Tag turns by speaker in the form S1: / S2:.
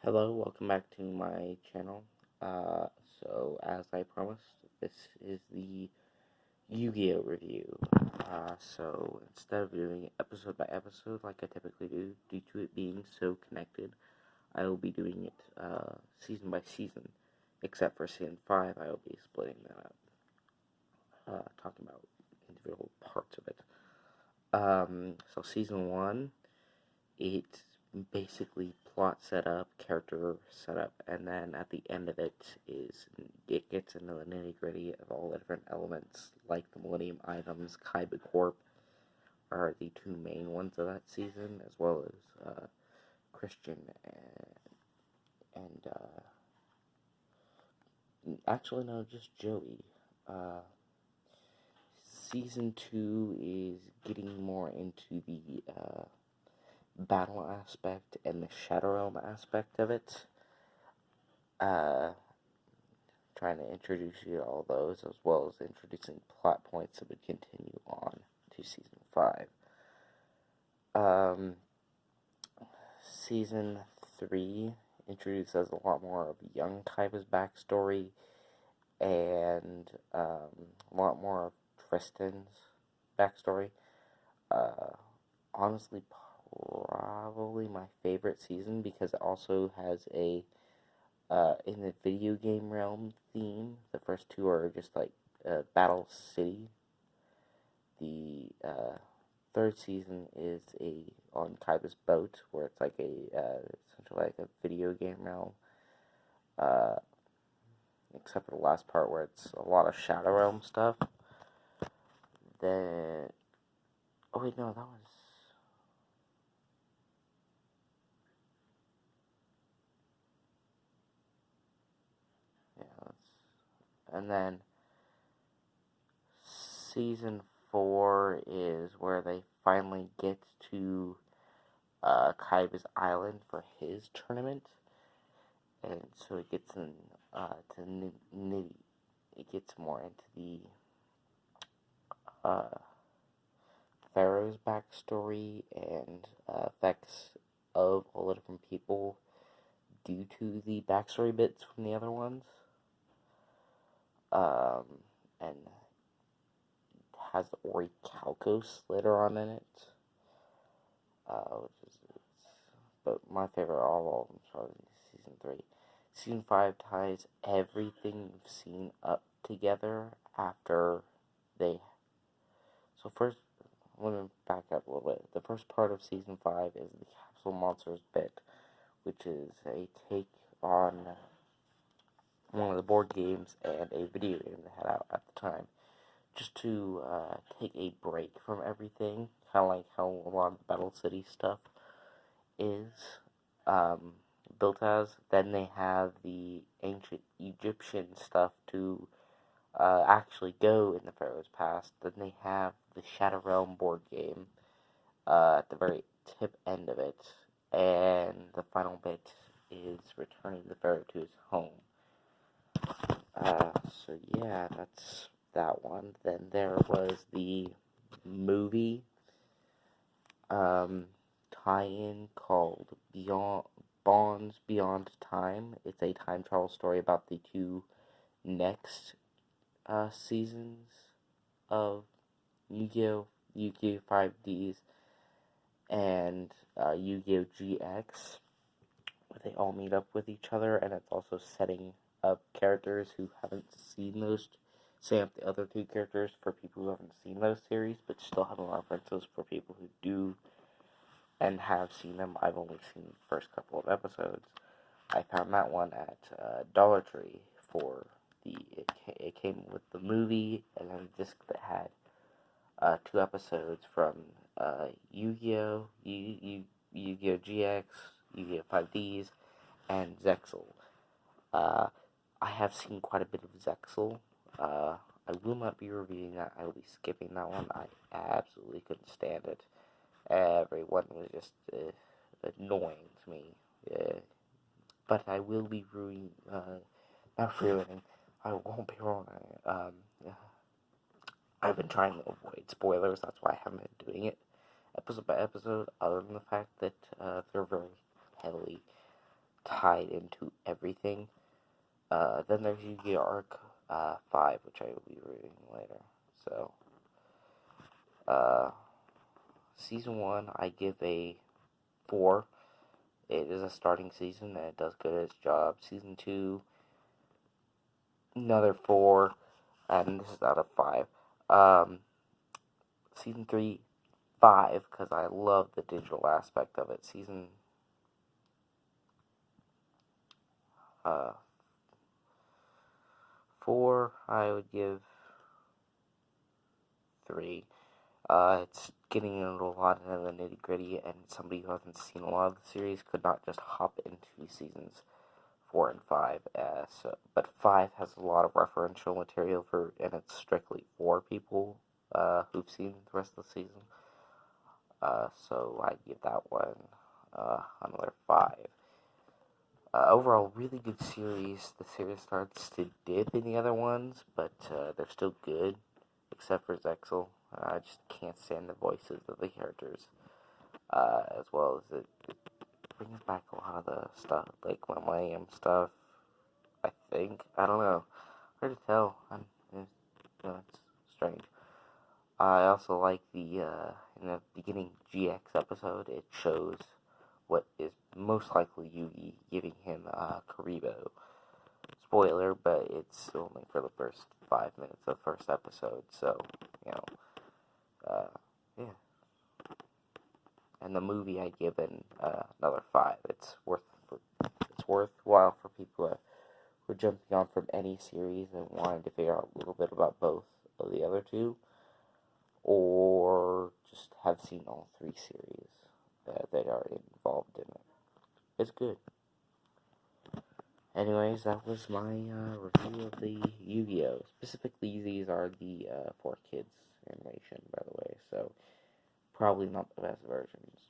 S1: Hello, welcome back to my channel. Uh, as I promised, this is the Yu-Gi-Oh review. Instead of doing it episode by episode like I typically do, due to it being so connected, I will be doing it season by season. Except for season 5, I will be splitting that up, talking about individual parts of it. Season 1, it's basically plot setup, character setup, and then at the end of it gets into the nitty gritty of all the different elements, like the Millennium items. Kaiba Corp are the two main ones of that season, as well as Christian and actually no, just Joey. Uh, Season 2 is getting more into the battle aspect and the Shadow Realm aspect of it. Trying to introduce you to all those, as well as introducing plot points that would continue on to season 5. Season 3 introduces a lot more of young Kaiba's backstory and a lot more of Tristan's backstory. Honestly, probably my favorite season because it also has a in the video game realm theme. The first two are just like Battle City. The third season is on Kaiba's boat, where it's like essentially like a video game realm. Uh, Except for the last part where it's a lot of Shadow Realm stuff. Then, oh wait, no, that was. Yeah, and then season 4 is where they finally get to Kaiba's island for his tournament, and so it gets in it gets more into the Pharaoh's backstory and effects of all the different people due to the backstory bits from the other ones. And has Ori Calcos later on in it, but my favorite of all them is probably season 3. Season 5 ties everything we've seen up together after they. So first, let me back up a little bit. The first part of season 5 is the Capsule Monsters bit, which is a take on one of the board games and a video game they had out at the time, just to take a break from everything, kind of like how a lot of the Battle City stuff is built as. Then they have the ancient Egyptian stuff to actually go in the Pharaoh's past. Then they have the Shadow Realm board game at the very tip end of it, and the final bit is returning the Pharaoh to his home. So yeah, that's that one. Then there was the movie tie-in called Bonds Beyond Time. It's a time travel story about the two next seasons of Yu-Gi-Oh! Yu-Gi-Oh! 5Ds and Yu-Gi-Oh! GX, where they all meet up with each other, and it's also setting up characters who haven't seen those, setting up the other two characters for people who haven't seen those series, but still having references for people who do and have seen them. I've only seen the first couple of episodes. I found that one at Dollar Tree for it came with the movie and then a disc that had 2 episodes from Yu-Gi-Oh, Yu-Gi-Oh GX, Yu-Gi-Oh 5Ds, and Zexal. I have seen quite a bit of Zexal. I will not be reviewing that. I will be skipping that one. I absolutely couldn't stand it. Everyone was just annoying to me. But I will be not ruining. I won't be ruining. I've been trying to avoid spoilers. That's why I haven't been doing it episode by episode. Other than the fact that they're very heavily tied into everything. Then there's Yu-Gi-Oh! Arc 5, which I will be reading later. So, Season 1, I give a 4. It is a starting season, and it does good at its job. Season 2, another 4, and this is out of 5. Season 3, 5, because I love the digital aspect of it. Season 4, I would give 3. It's getting into a lot of the nitty gritty, and somebody who hasn't seen a lot of the series could not just hop into seasons 4 and 5. But 5 has a lot of referential material and it's strictly for people who've seen the rest of the season. So I give that one another 5. Overall, really good series. The series starts to dip in the other ones, but they're still good, except for Zexel. I just can't stand the voices of the characters, as well as it brings back a lot of the stuff, like Millennium stuff, I think. I don't know. Hard to tell. It's strange. I also like in the beginning GX episode, it shows what is most likely Yugi giving him Karibo. Spoiler, but it's only for the first 5 minutes of the first episode, so, yeah. And the movie I give another 5. It's worthwhile for people who are jumping on from any series and wanting to figure out a little bit about both of the other two, or just have seen all 3 series that are involved in it. It's good. Anyways, that was my review of the Yu-Gi-Oh! Specifically, these are the 4 kids animation, by the way, so probably not the best versions.